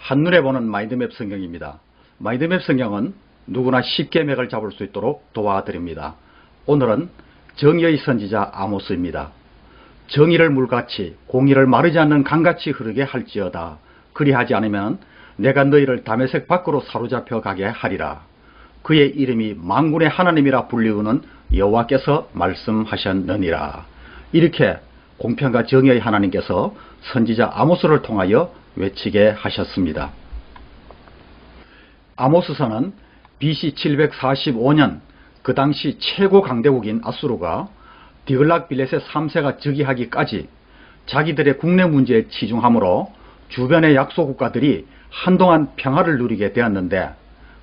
한눈에 보는 마인드맵 성경입니다. 마인드맵 성경은 누구나 쉽게 맥을 잡을 수 있도록 도와드립니다. 오늘은 정의의 선지자 아모스입니다. 정의를 물같이 공의를 마르지 않는 강같이 흐르게 할지어다. 그리하지 않으면 내가 너희를 다메섹 밖으로 사로잡혀 가게 하리라. 그의 이름이 만군의 하나님이라 불리우는 여호와께서 말씀하셨느니라. 이렇게 공평과 정의의 하나님께서 선지자 아모스를 통하여 외치게 하셨습니다. 아모스서는 BC 745년 그 당시 최고 강대국인 아수르가 디글랏빌렛의 3세가 즉위하기까지 자기들의 국내 문제에 치중하므로 주변의 약소 국가들이 한동안 평화를 누리게 되었는데,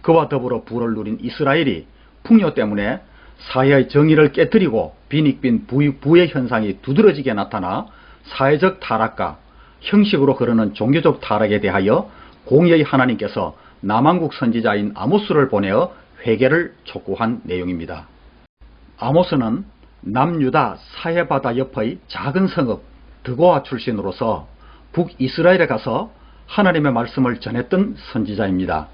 그와 더불어 부를 누린 이스라엘이 풍요 때문에 사회의 정의를 깨뜨리고 빈익빈 부의 현상이 두드러지게 나타나 사회적 타락과 형식으로 흐르는 종교적 타락에 대하여 공의의 하나님께서 남한국 선지자인 아모스를 보내어 회개를 촉구한 내용입니다. 아모스는 남유다 사해바다 옆의 작은 성읍 드고아 출신으로서 북이스라엘에 가서 하나님의 말씀을 전했던 선지자입니다.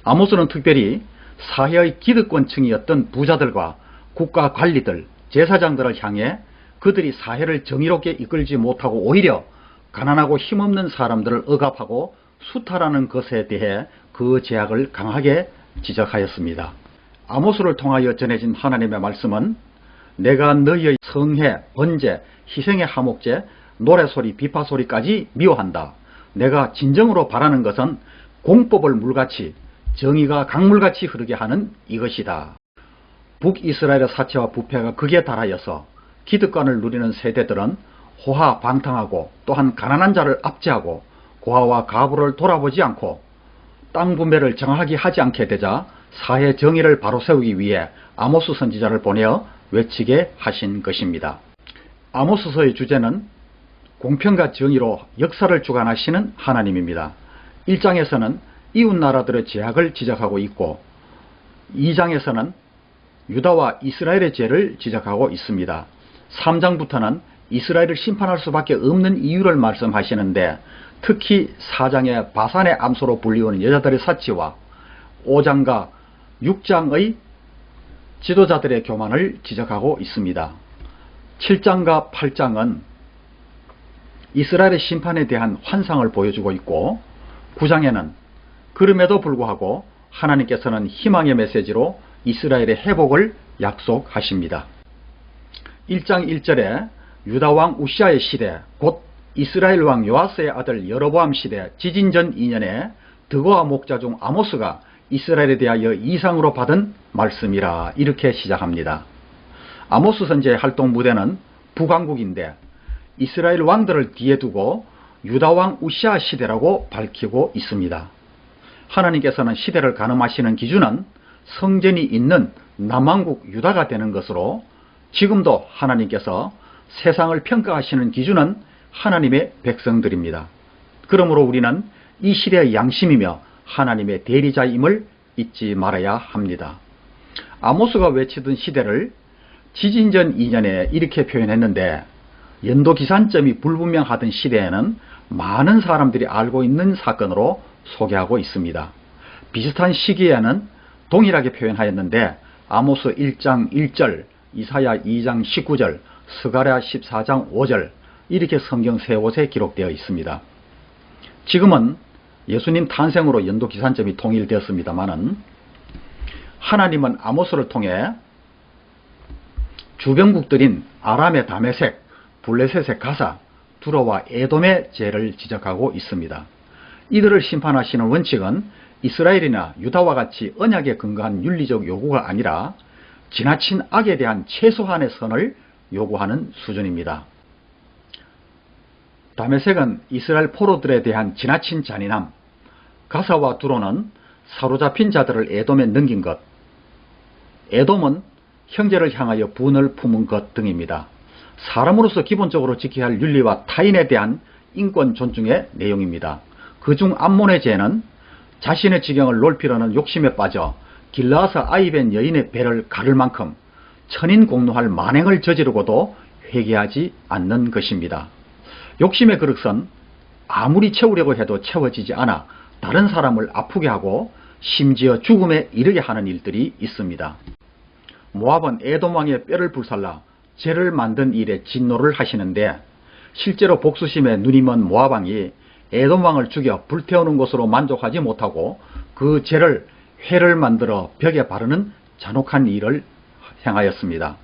아모스는 특별히 사회의 기득권층이었던 부자들과 국가 관리들, 제사장들을 향해 그들이 사회를 정의롭게 이끌지 못하고 오히려 가난하고 힘없는 사람들을 억압하고 수탈하는 것에 대해 그 제약을 강하게 지적하였습니다. 아모스를 통하여 전해진 하나님의 말씀은 내가 너희의 성회, 번제, 희생의 하목제, 노래소리, 비파소리까지 미워한다. 내가 진정으로 바라는 것은 공법을 물같이 정의가 강물같이 흐르게 하는 이것이다. 북이스라엘의 사체와 부패가 극에 달하여서 기득권을 누리는 세대들은 호화방탕하고 또한 가난한 자를 압제하고 고아와 가부를 돌아보지 않고 땅 분배를 정확하게 하지 않게 되자 사회 정의를 바로 세우기 위해 아모스 선지자를 보내어 외치게 하신 것입니다. 아모스서의 주제는 공평과 정의로 역사를 주관하시는 하나님입니다. 1장에서는 이웃 나라들의 제약을 지적하고 있고 2장에서는 유다와 이스라엘의 죄를 지적하고 있습니다. 3장부터는 이스라엘을 심판할 수밖에 없는 이유를 말씀하시는데, 특히 4장의 바산의 암소로 불리우는 여자들의 사치와 5장과 6장의 지도자들의 교만을 지적하고 있습니다. 7장과 8장은 이스라엘의 심판에 대한 환상을 보여주고 있고 9장에는 그럼에도 불구하고 하나님께서는 희망의 메시지로 이스라엘의 회복을 약속하십니다. 1장 1절에 유다왕 우시아의 시대, 곧 이스라엘 왕 요아스의 아들 여로보암 시대 지진전 2년에 드고아 목자 중 아모스가 이스라엘에 대하여 이상으로 받은 말씀이라, 이렇게 시작합니다. 아모스 선지의 활동 무대는 북왕국인데 이스라엘 왕들을 뒤에 두고 유다왕 우시아 시대라고 밝히고 있습니다. 하나님께서는 시대를 가늠하시는 기준은 성전이 있는 남왕국 유다가 되는 것으로, 지금도 하나님께서 세상을 평가하시는 기준은 하나님의 백성들입니다. 그러므로 우리는 이 시대의 양심이며 하나님의 대리자임을 잊지 말아야 합니다. 아모스가 외치던 시대를 지진전 2년에 이렇게 표현했는데, 연도기산점이 불분명하던 시대에는 많은 사람들이 알고 있는 사건으로 소개하고 있습니다. 비슷한 시기에는 동일하게 표현하였는데 아모스 1장 1절, 이사야 2장 19절, 스가랴 14장 5절 이렇게 성경 세 곳에 기록되어 있습니다. 지금은 예수님 탄생으로 연도기산점이 통일되었습니다마는 하나님은 아모스를 통해 주변국들인 아람의 다메섹, 블레셋의 가사, 두로와 에돔의 죄를 지적하고 있습니다. 이들을 심판하시는 원칙은 이스라엘이나 유다와 같이 언약에 근거한 윤리적 요구가 아니라 지나친 악에 대한 최소한의 선을 요구하는 수준입니다. 다메섹은 이스라엘 포로들에 대한 지나친 잔인함, 가사와 두로는 사로잡힌 자들을 에돔에 넘긴 것, 에돔은 형제를 향하여 분을 품은 것 등입니다. 사람으로서 기본적으로 지켜야 할 윤리와 타인에 대한 인권 존중의 내용입니다. 그중 암몬의 죄는 자신의 지경을 높이려는 욕심에 빠져 길르앗 아이벤 여인의 배를 가를 만큼 천인공노할 만행을 저지르고도 회개하지 않는 것입니다. 욕심의 그릇은 아무리 채우려고 해도 채워지지 않아 다른 사람을 아프게 하고 심지어 죽음에 이르게 하는 일들이 있습니다. 모압은 에돔 왕의 뼈를 불살라 죄를 만든 일에 진노를 하시는데, 실제로 복수심에 눈이 먼 모압 왕이 에돔 왕을 죽여 불태우는 것으로 만족하지 못하고 그 죄를 회를 만들어 벽에 바르는 잔혹한 일을 행하였습니다.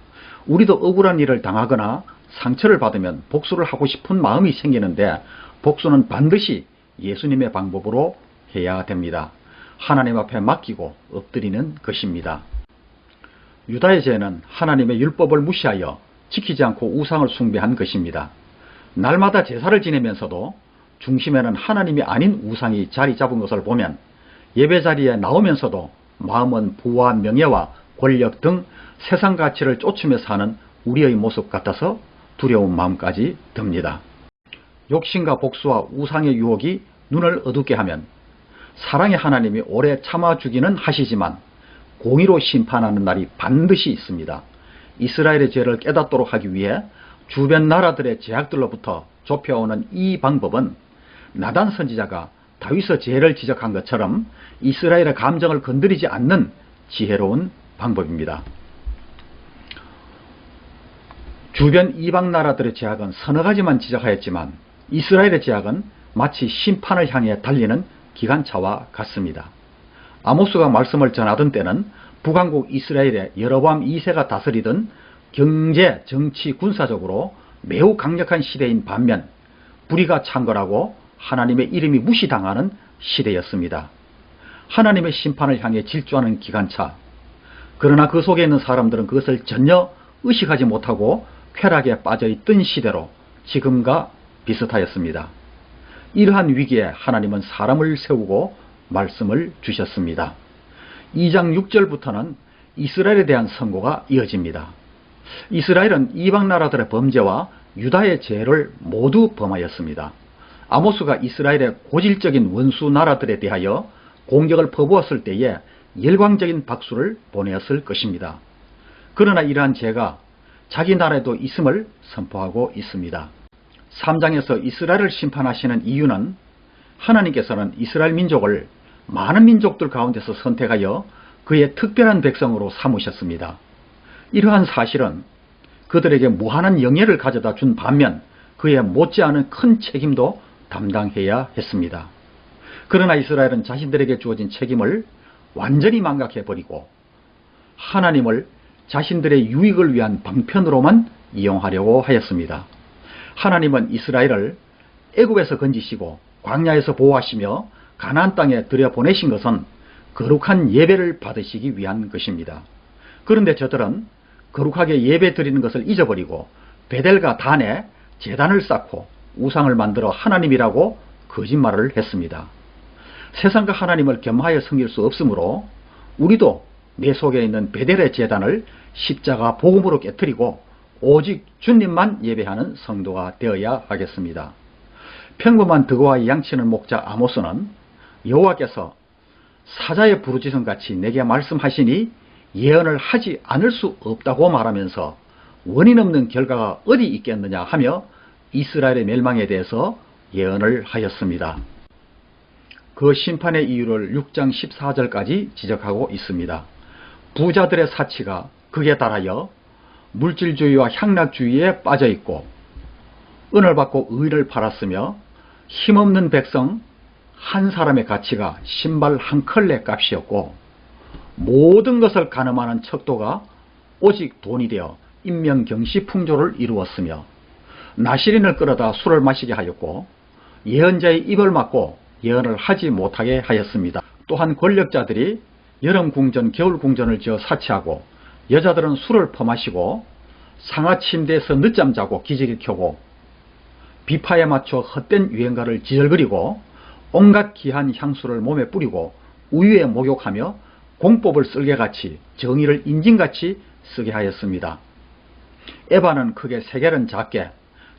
우리도 억울한 일을 당하거나 상처를 받으면 복수를 하고 싶은 마음이 생기는데, 복수는 반드시 예수님의 방법으로 해야 됩니다. 하나님 앞에 맡기고 엎드리는 것입니다. 유다의 죄는 하나님의 율법을 무시하여 지키지 않고 우상을 숭배한 것입니다. 날마다 제사를 지내면서도 중심에는 하나님이 아닌 우상이 자리 잡은 것을 보면 예배 자리에 나오면서도 마음은 부와 명예와 권력 등 세상 가치를 쫓으며 사는 우리의 모습 같아서 두려운 마음까지 듭니다. 욕심과 복수와 우상의 유혹이 눈을 어둡게 하면 사랑의 하나님이 오래 참아주기는 하시지만 공의로 심판하는 날이 반드시 있습니다. 이스라엘의 죄를 깨닫도록 하기 위해 주변 나라들의 제약들로부터 좁혀오는 이 방법은 나단 선지자가 다윗의 죄를 지적한 것처럼 이스라엘의 감정을 건드리지 않는 지혜로운 방법입니다. 주변 이방 나라들의 제약은 서너 가지만 지적하였지만 이스라엘의 제약은 마치 심판을 향해 달리는 기관차와 같습니다. 아모스가 말씀을 전하던 때는 북왕국 이스라엘의 여로보암 2세가 다스리던 경제, 정치, 군사적으로 매우 강력한 시대인 반면 불의가 창궐하고 하나님의 이름이 무시당하는 시대였습니다. 하나님의 심판을 향해 질주하는 기관차. 그러나 그 속에 있는 사람들은 그것을 전혀 의식하지 못하고 쾌락에 빠져있던 시대로 지금과 비슷하였습니다. 이러한 위기에 하나님은 사람을 세우고 말씀을 주셨습니다. 2장 6절부터는 이스라엘에 대한 선고가 이어집니다. 이스라엘은 이방 나라들의 범죄와 유다의 죄를 모두 범하였습니다. 아모스가 이스라엘의 고질적인 원수 나라들에 대하여 공격을 퍼부었을 때에 열광적인 박수를 보내었을 것입니다. 그러나 이러한 죄가 자기 나라에도 있음을 선포하고 있습니다. 3장에서 이스라엘을 심판하시는 이유는 하나님께서는 이스라엘 민족을 많은 민족들 가운데서 선택하여 그의 특별한 백성으로 삼으셨습니다. 이러한 사실은 그들에게 무한한 영예를 가져다 준 반면 그의 못지않은 큰 책임도 담당해야 했습니다. 그러나 이스라엘은 자신들에게 주어진 책임을 완전히 망각해버리고 하나님을 자신들의 유익을 위한 방편으로만 이용하려고 하였습니다. 하나님은 이스라엘을 애굽에서 건지시고 광야에서 보호하시며 가나안 땅에 들여보내신 것은 거룩한 예배를 받으시기 위한 것입니다. 그런데 저들은 거룩하게 예배 드리는 것을 잊어버리고 베델과 단에 제단을 쌓고 우상을 만들어 하나님이라고 거짓말을 했습니다. 세상과 하나님을 겸하여 섬길 수 없으므로 우리도 내 속에 있는 베델의 제단을 십자가 복음으로 깨뜨리고 오직 주님만 예배하는 성도가 되어야 하겠습니다. 평범한 득어와 양치는 목자 아모스는 여호와께서 사자의 부르짖음같이 내게 말씀하시니 예언을 하지 않을 수 없다고 말하면서 원인 없는 결과가 어디 있겠느냐 하며 이스라엘의 멸망에 대해서 예언을 하였습니다. 그 심판의 이유를 6장 14절까지 지적하고 있습니다. 부자들의 사치가 극에 달하여 물질주의와 향락주의에 빠져있고 은을 받고 의를 팔았으며 힘없는 백성 한 사람의 가치가 신발 한 컬레 값이었고 모든 것을 가늠하는 척도가 오직 돈이 되어 인명경시 풍조를 이루었으며 나시린을 끌어다 술을 마시게 하였고 예언자의 입을 막고 예언을 하지 못하게 하였습니다. 또한 권력자들이 여름 궁전, 겨울 궁전을 지어 사치하고 여자들은 술을 퍼마시고 상하 침대에서 늦잠 자고 기지개 켜고 비파에 맞춰 헛된 유행가를 지절거리고 온갖 귀한 향수를 몸에 뿌리고 우유에 목욕하며 공법을 쓸개같이 정의를 인진같이 쓰게 하였습니다. 에바는 크게 세겔은 작게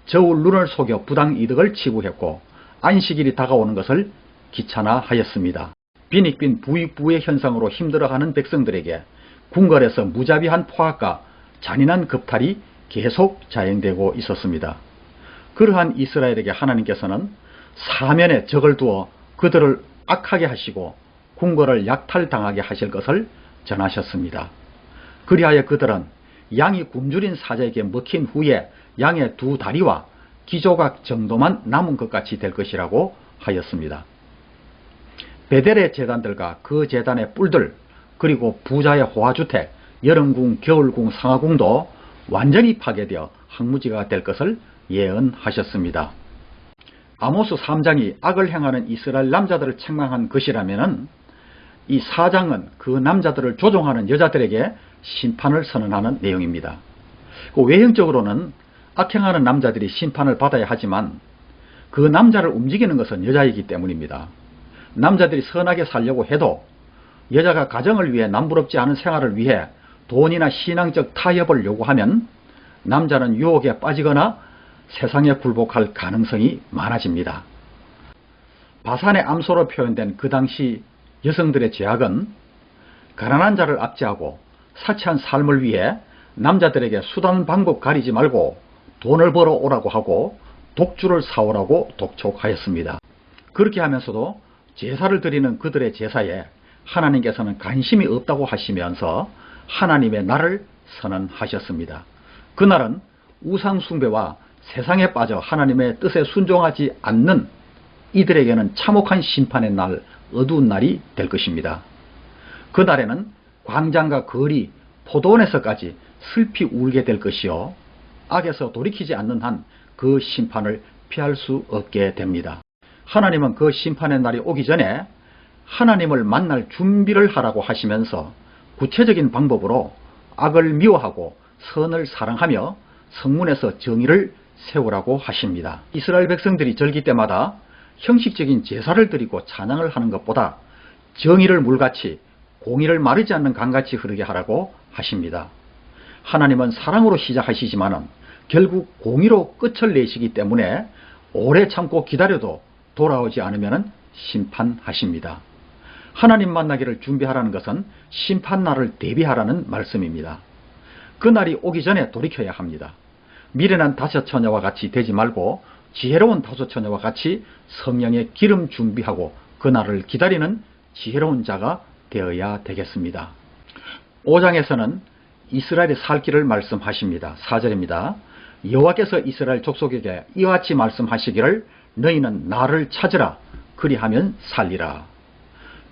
저울 눈을 속여 부당 이득을 치부했고 안식일이 다가오는 것을 귀찮아하였습니다. 빈익빈 부익부의 현상으로 힘들어하는 백성들에게 궁궐에서 무자비한 포악과 잔인한 겁탈이 계속 자행되고 있었습니다. 그러한 이스라엘에게 하나님께서는 사면에 적을 두어 그들을 악하게 하시고 궁궐을 약탈당하게 하실 것을 전하셨습니다. 그리하여 그들은 양이 굶주린 사자에게 먹힌 후에 양의 두 다리와 기조각 정도만 남은 것 같이 될 것이라고 하였습니다. 베델의 제단들과 그 제단의 뿔들, 그리고 부자의 호화주택, 여름궁, 겨울궁, 상하궁도 완전히 파괴되어 황무지가 될 것을 예언하셨습니다. 아모스 3장이 악을 행하는 이스라엘 남자들을 책망한 것이라면 이 4장은 그 남자들을 조종하는 여자들에게 심판을 선언하는 내용입니다. 외형적으로는 악행하는 남자들이 심판을 받아야 하지만 그 남자를 움직이는 것은 여자이기 때문입니다. 남자들이 선하게 살려고 해도 여자가 가정을 위해 남부럽지 않은 생활을 위해 돈이나 신앙적 타협을 요구하면 남자는 유혹에 빠지거나 세상에 굴복할 가능성이 많아집니다. 바산의 암소로 표현된 그 당시 여성들의 죄악은 가난한 자를 압제하고 사치한 삶을 위해 남자들에게 수단 방법 가리지 말고 돈을 벌어 오라고 하고 독주를 사오라고 독촉하였습니다. 그렇게 하면서도 제사를 드리는 그들의 제사에 하나님께서는 관심이 없다고 하시면서 하나님의 날을 선언하셨습니다. 그날은 우상 숭배와 세상에 빠져 하나님의 뜻에 순종하지 않는 이들에게는 참혹한 심판의 날, 어두운 날이 될 것입니다. 그날에는 광장과 거리, 포도원에서까지 슬피 울게 될 것이요, 악에서 돌이키지 않는 한 그 심판을 피할 수 없게 됩니다. 하나님은 그 심판의 날이 오기 전에 하나님을 만날 준비를 하라고 하시면서 구체적인 방법으로 악을 미워하고 선을 사랑하며 성문에서 정의를 세우라고 하십니다. 이스라엘 백성들이 절기 때마다 형식적인 제사를 드리고 찬양을 하는 것보다 정의를 물같이 공의를 마르지 않는 강같이 흐르게 하라고 하십니다. 하나님은 사랑으로 시작하시지만 결국 공의로 끝을 내시기 때문에 오래 참고 기다려도 돌아오지 않으면 심판하십니다. 하나님 만나기를 준비하라는 것은 심판날을 대비하라는 말씀입니다. 그날이 오기 전에 돌이켜야 합니다. 미련한 다섯 처녀와 같이 되지 말고 지혜로운 다섯 처녀와 같이 성령의 기름 준비하고 그날을 기다리는 지혜로운 자가 되어야 되겠습니다. 5장에서는 이스라엘의 살 길을 말씀하십니다. 4절입니다. 여호와께서 이스라엘 족속에게 이와 같이 말씀하시기를 너희는 나를 찾으라 그리하면 살리라.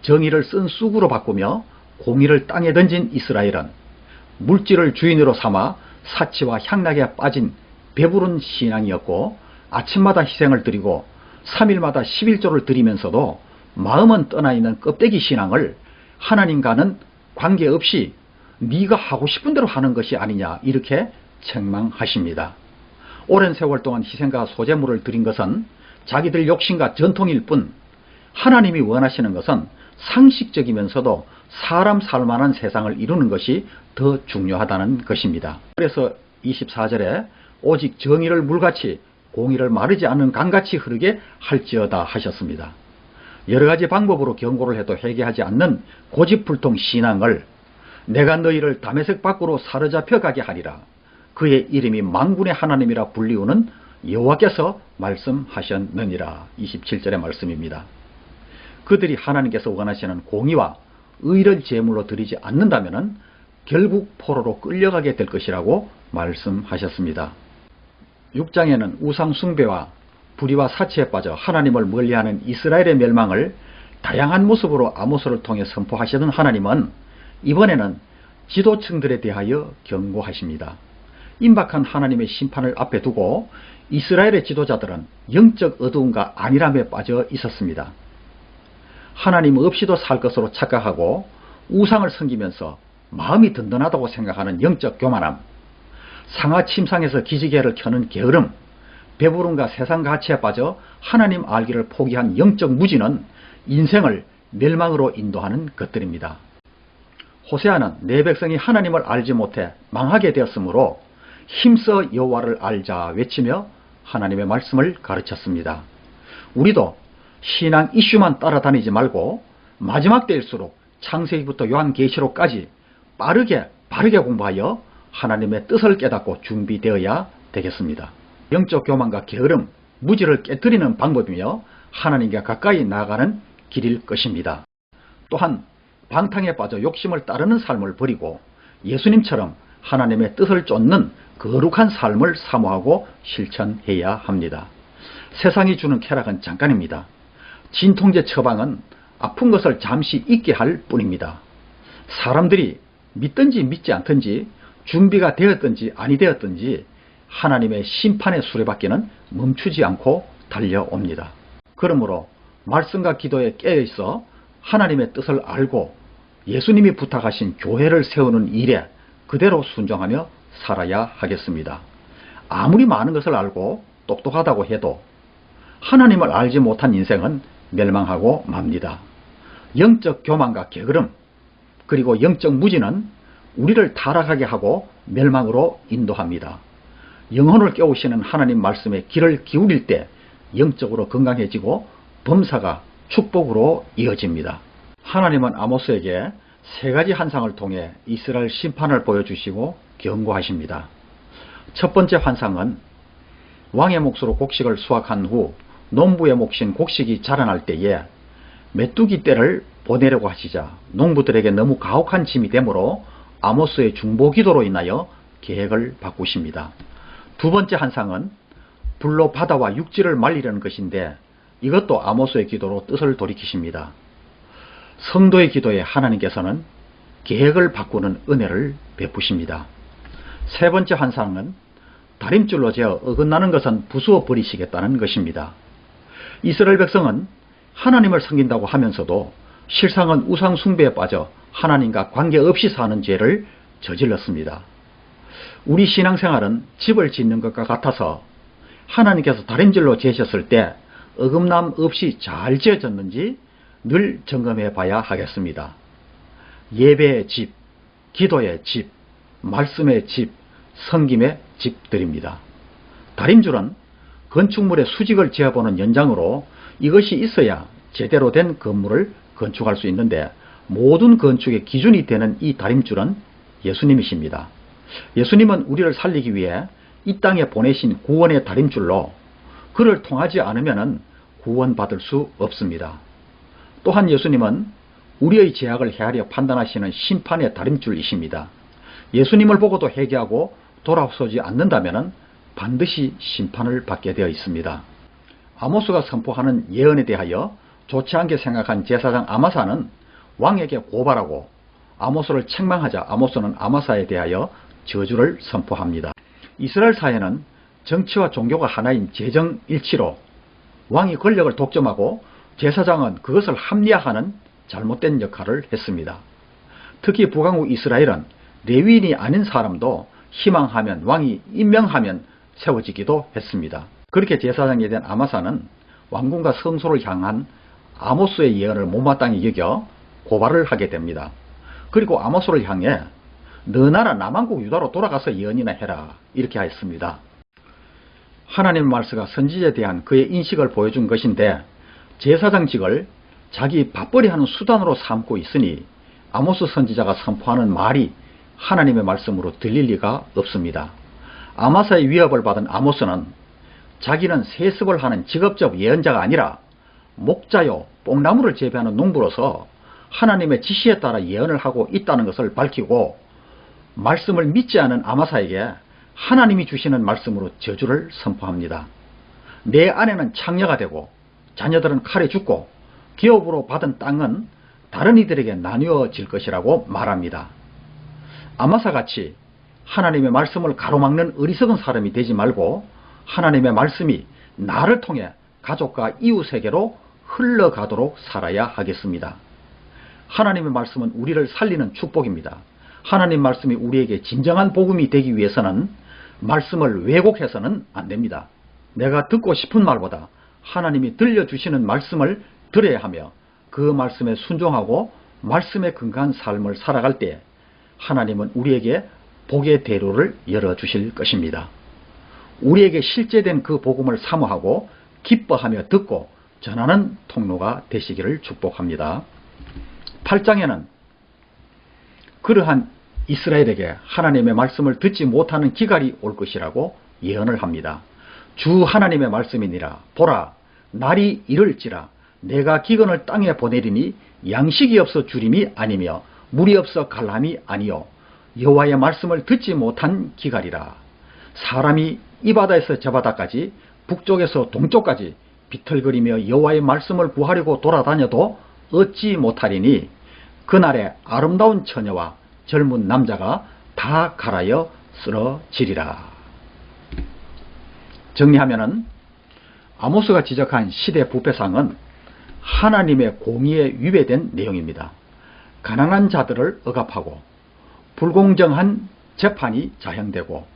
정의를 쓴 쑥으로 바꾸며 공의를 땅에 던진 이스라엘은 물질을 주인으로 삼아 사치와 향락에 빠진 배부른 신앙이었고 아침마다 희생을 드리고 3일마다 11조를 드리면서도 마음은 떠나 있는 껍데기 신앙을 하나님과는 관계없이 네가 하고 싶은 대로 하는 것이 아니냐 이렇게 책망하십니다. 오랜 세월 동안 희생과 소제물을 드린 것은 자기들 욕심과 전통일 뿐 하나님이 원하시는 것은 상식적이면서도 사람 살만한 세상을 이루는 것이 더 중요하다는 것입니다. 그래서 24절에 오직 정의를 물같이 공의를 마르지 않는 강같이 흐르게 할지어다 하셨습니다. 여러가지 방법으로 경고를 해도 회개하지 않는 고집불통 신앙을 내가 너희를 다메섹 밖으로 사로잡혀 가게 하리라. 그의 이름이 만군의 하나님이라 불리우는 여호와께서 말씀하셨느니라. 27절의 말씀입니다. 그들이 하나님께서 원하시는 공의와 의를 제물로 드리지 않는다면 결국 포로로 끌려가게 될 것이라고 말씀하셨습니다. 6장에는 우상 숭배와 불의와 사치에 빠져 하나님을 멀리하는 이스라엘의 멸망을 다양한 모습으로 아모스를 통해 선포하시던 하나님은 이번에는 지도층들에 대하여 경고하십니다. 임박한 하나님의 심판을 앞에 두고 이스라엘의 지도자들은 영적 어두움과 안일함에 빠져 있었습니다. 하나님 없이도 살 것으로 착각하고 우상을 섬기면서 마음이 든든하다고 생각하는 영적 교만함, 상하 침상에서 기지개를 켜는 게으름, 배부름과 세상 가치에 빠져 하나님 알기를 포기한 영적 무지는 인생을 멸망으로 인도하는 것들입니다. 호세아는 내 백성이 하나님을 알지 못해 망하게 되었으므로 힘써 여호와를 알자 외치며 하나님의 말씀을 가르쳤습니다. 우리도 신앙 이슈만 따라다니지 말고 마지막 때일수록 창세기부터 요한계시록까지 바르게 공부하여 하나님의 뜻을 깨닫고 준비되어야 되겠습니다. 영적 교만과 게으름, 무지를 깨뜨리는 방법이며 하나님께 가까이 나아가는 길일 것입니다. 또한 방탕에 빠져 욕심을 따르는 삶을 버리고 예수님처럼 하나님의 뜻을 쫓는 거룩한 삶을 사모하고 실천해야 합니다. 세상이 주는 쾌락은 잠깐입니다. 진통제 처방은 아픈 것을 잠시 잊게 할 뿐입니다. 사람들이 믿든지 믿지 않든지 준비가 되었든지 아니 되었든지 하나님의 심판의 수레바퀴는 멈추지 않고 달려옵니다. 그러므로 말씀과 기도에 깨어있어 하나님의 뜻을 알고 예수님이 부탁하신 교회를 세우는 일에 그대로 순종하며 살아야 하겠습니다. 아무리 많은 것을 알고 똑똑하다고 해도 하나님을 알지 못한 인생은 멸망하고 맙니다. 영적 교만과 게으름 그리고 영적 무지는 우리를 타락하게 하고 멸망으로 인도합니다. 영혼을 깨우시는 하나님 말씀에 귀를 기울일 때 영적으로 건강해지고 범사가 축복으로 이어집니다. 하나님은 아모스에게 세 가지 환상을 통해 이스라엘 심판을 보여주시고 경고하십니다. 첫 번째 환상은 왕의 몫으로 곡식을 수확한 후 농부의 몫인 곡식이 자라날 때에 메뚜기 떼를 보내려고 하시자 농부들에게 너무 가혹한 짐이 되므로 아모스의 중보기도로 인하여 계획을 바꾸십니다. 두 번째 환상은 불로 바다와 육지를 말리려는 것인데 이것도 아모스의 기도로 뜻을 돌이키십니다. 성도의 기도에 하나님께서는 계획을 바꾸는 은혜를 베푸십니다. 세 번째 환상은 다림줄로 재어 어긋나는 것은 부수어 버리시겠다는 것입니다. 이스라엘 백성은 하나님을 섬긴다고 하면서도 실상은 우상 숭배에 빠져 하나님과 관계없이 사는 죄를 저질렀습니다. 우리 신앙생활은 집을 짓는 것과 같아서 하나님께서 다림질로 재셨을 때 어긋남 없이 잘 지어졌는지 늘 점검해 봐야 하겠습니다. 예배의 집, 기도의 집, 말씀의 집, 섬김의 집들입니다. 다림줄은 건축물의 수직을 재어보는 연장으로 이것이 있어야 제대로 된 건물을 건축할 수 있는데 모든 건축의 기준이 되는 이 다림줄은 예수님이십니다. 예수님은 우리를 살리기 위해 이 땅에 보내신 구원의 다림줄로 그를 통하지 않으면 구원받을 수 없습니다. 또한 예수님은 우리의 죄악을 헤아려 판단하시는 심판의 다림줄이십니다. 예수님을 보고도 회개하고 돌아서지 않는다면 반드시 심판을 받게 되어 있습니다. 아모스가 선포하는 예언에 대하여 좋지 않게 생각한 제사장 아마사는 왕에게 고발하고 아모스를 책망하자 아모스는 아마사에 대하여 저주를 선포합니다. 이스라엘 사회는 정치와 종교가 하나인 재정일치로 왕이 권력을 독점하고 제사장은 그것을 합리화하는 잘못된 역할을 했습니다. 특히 북왕국 이스라엘은 레위인이 아닌 사람도 희망하면 왕이 임명하면 세워지기도 했습니다. 그렇게 제사장에 대한 아마사는 왕궁과 성소를 향한 아모스의 예언을 못마땅히 여겨 고발을 하게 됩니다. 그리고 아모스를 향해 너 나라 남왕국 유다로 돌아가서 예언이나 해라 이렇게 하였습니다. 하나님의 말씀과 선지자에 대한 그의 인식을 보여준 것인데 제사장직을 자기 밥벌이하는 수단으로 삼고 있으니 아모스 선지자가 선포하는 말이 하나님의 말씀으로 들릴 리가 없습니다. 아마사의 위협을 받은 아모스는 자기는 세습을 하는 직업적 예언자가 아니라 목자요 뽕나무를 재배하는 농부로서 하나님의 지시에 따라 예언을 하고 있다는 것을 밝히고 말씀을 믿지 않은 아마사에게 하나님이 주시는 말씀으로 저주를 선포합니다. 내 아내는 창녀가 되고 자녀들은 칼에 죽고 기업으로 받은 땅은 다른 이들에게 나뉘어질 것이라고 말합니다. 아마사같이 하나님의 말씀을 가로막는 어리석은 사람이 되지 말고 하나님의 말씀이 나를 통해 가족과 이웃에게로 흘러가도록 살아야 하겠습니다. 하나님의 말씀은 우리를 살리는 축복입니다. 하나님 말씀이 우리에게 진정한 복음이 되기 위해서는 말씀을 왜곡해서는 안 됩니다. 내가 듣고 싶은 말보다 하나님이 들려주시는 말씀을 들어야 하며 그 말씀에 순종하고 말씀에 근거한 삶을 살아갈 때 하나님은 우리에게 복의 대로를 열어주실 것입니다. 우리에게 실제된 그 복음을 사모하고 기뻐하며 듣고 전하는 통로가 되시기를 축복합니다. 8장에는 그러한 이스라엘에게 하나님의 말씀을 듣지 못하는 기갈이 올 것이라고 예언을 합니다. 주 하나님의 말씀이니라. 보라, 날이 이를지라 내가 기근을 땅에 보내리니 양식이 없어 주림이 아니며 물이 없어 갈람이 아니요 여호와의 말씀을 듣지 못한 기갈이라. 사람이 이 바다에서 저 바다까지 북쪽에서 동쪽까지 비틀거리며 여호와의 말씀을 구하려고 돌아다녀도 얻지 못하리니 그날에 아름다운 처녀와 젊은 남자가 다 갈아여 쓰러지리라. 정리하면은 아모스가 지적한 시대 부패상은 하나님의 공의에 위배된 내용입니다. 가난한 자들을 억압하고 불공정한 재판이 자행되고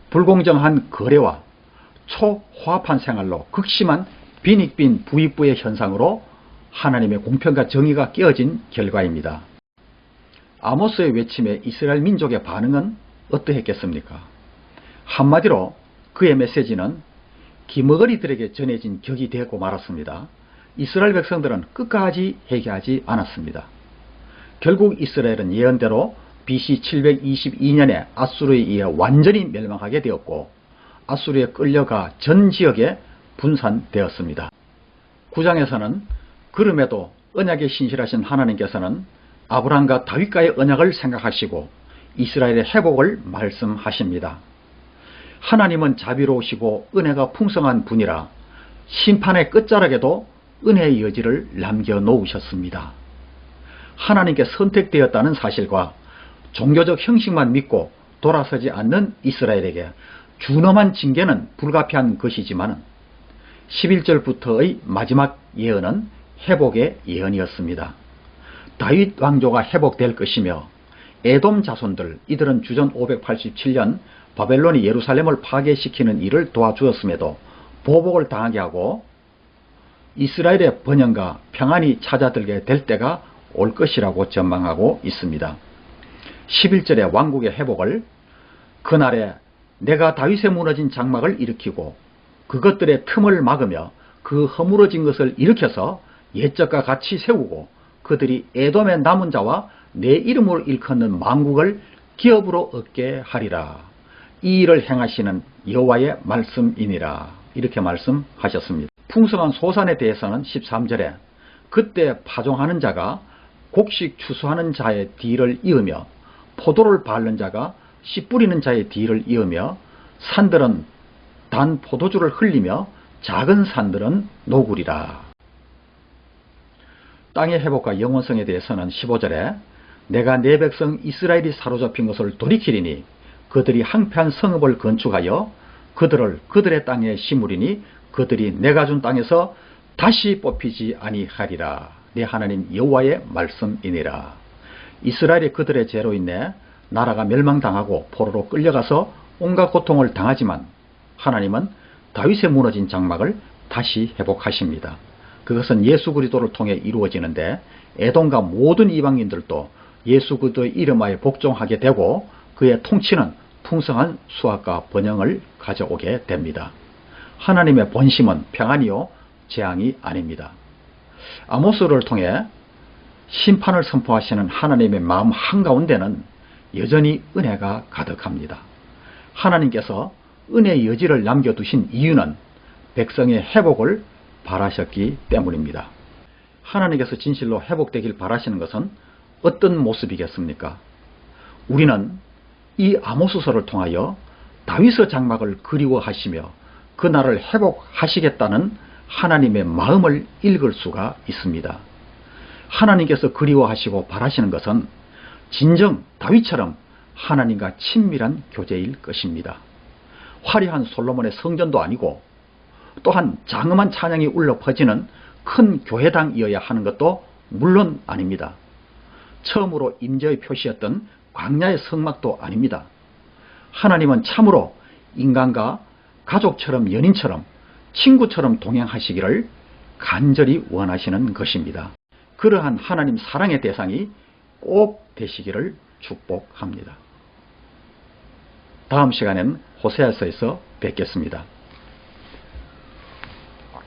불공정한 거래와 초화합한 생활로 극심한 빈익빈 부익부의 현상으로 하나님의 공평과 정의가 깨어진 결과입니다. 아모스의 외침에 이스라엘 민족의 반응은 어떠했겠습니까? 한마디로 그의 메시지는 기머거리들에게 전해진 격이 되고 말았습니다. 이스라엘 백성들은 끝까지 회개하지 않았습니다. 결국 이스라엘은 예언대로 BC 722년에 아수르에 의해 완전히 멸망하게 되었고 아수르에 끌려가 전 지역에 분산되었습니다. 9장에서는 그럼에도 언약에 신실하신 하나님께서는 아브라함과 다윗과의 언약을 생각하시고 이스라엘의 회복을 말씀하십니다. 하나님은 자비로우시고 은혜가 풍성한 분이라 심판의 끝자락에도 은혜의 여지를 남겨놓으셨습니다. 하나님께 선택되었다는 사실과 종교적 형식만 믿고 돌아서지 않는 이스라엘에게 준엄한 징계는 불가피한 것이지만 11절부터의 마지막 예언은 회복의 예언이었습니다. 다윗 왕조가 회복될 것이며 에돔 자손들, 이들은 주전 587년 바벨론이 예루살렘을 파괴시키는 일을 도와주었음에도 보복을 당하게 하고 이스라엘의 번영과 평안이 찾아들게 될 때가 올 것이라고 전망하고 있습니다. 11절의 왕국의 회복을 그날에 내가 다윗의 무너진 장막을 일으키고 그것들의 틈을 막으며 그 허물어진 것을 일으켜서 옛적과 같이 세우고 그들이 에돔의 남은 자와 내 이름으로 일컫는 만국을 기업으로 얻게 하리라. 이 일을 행하시는 여호와의 말씀이니라. 이렇게 말씀하셨습니다. 풍성한 소산에 대해서는 13절에 그때 파종하는 자가 곡식 추수하는 자의 뒤를 이으며 포도를 밟는 자가 씨 뿌리는 자의 뒤를 이으며 산들은 단 포도주를 흘리며 작은 산들은 노구리라. 땅의 회복과 영원성에 대해서는 15절에 내가 내 백성 이스라엘이 사로잡힌 것을 돌이키리니 그들이 황폐한 성읍을 건축하여 그들을 그들의 땅에 심으리니 그들이 내가 준 땅에서 다시 뽑히지 아니하리라. 내 하나님 여호와의 말씀이니라. 이스라엘이 그들의 죄로 인해 나라가 멸망당하고 포로로 끌려가서 온갖 고통을 당하지만 하나님은 다윗의 무너진 장막을 다시 회복하십니다. 그것은 예수 그리스도를 통해 이루어지는데 에돔과 모든 이방인들도 예수 그리스도의 이름하에 복종하게 되고 그의 통치는 풍성한 수확과 번영을 가져오게 됩니다. 하나님의 본심은 평안이요 재앙이 아닙니다. 아모스를 통해 심판을 선포하시는 하나님의 마음 한가운데는 여전히 은혜가 가득합니다. 하나님께서 은혜의 여지를 남겨두신 이유는 백성의 회복을 바라셨기 때문입니다. 하나님께서 진실로 회복되길 바라시는 것은 어떤 모습이겠습니까? 우리는 이 아모스서를 통하여 다윗의 장막을 그리워하시며 그 나라를 회복하시겠다는 하나님의 마음을 읽을 수가 있습니다. 하나님께서 그리워하시고 바라시는 것은 진정 다윗처럼 하나님과 친밀한 교제일 것입니다. 화려한 솔로몬의 성전도 아니고 또한 장엄한 찬양이 울려 퍼지는 큰 교회당이어야 하는 것도 물론 아닙니다. 처음으로 임재의 표시였던 광야의 성막도 아닙니다. 하나님은 참으로 인간과 가족처럼 연인처럼 친구처럼 동행하시기를 간절히 원하시는 것입니다. 그러한 하나님 사랑의 대상이 꼭 되시기를 축복합니다. 다음 시간에는 호세아서에서 뵙겠습니다.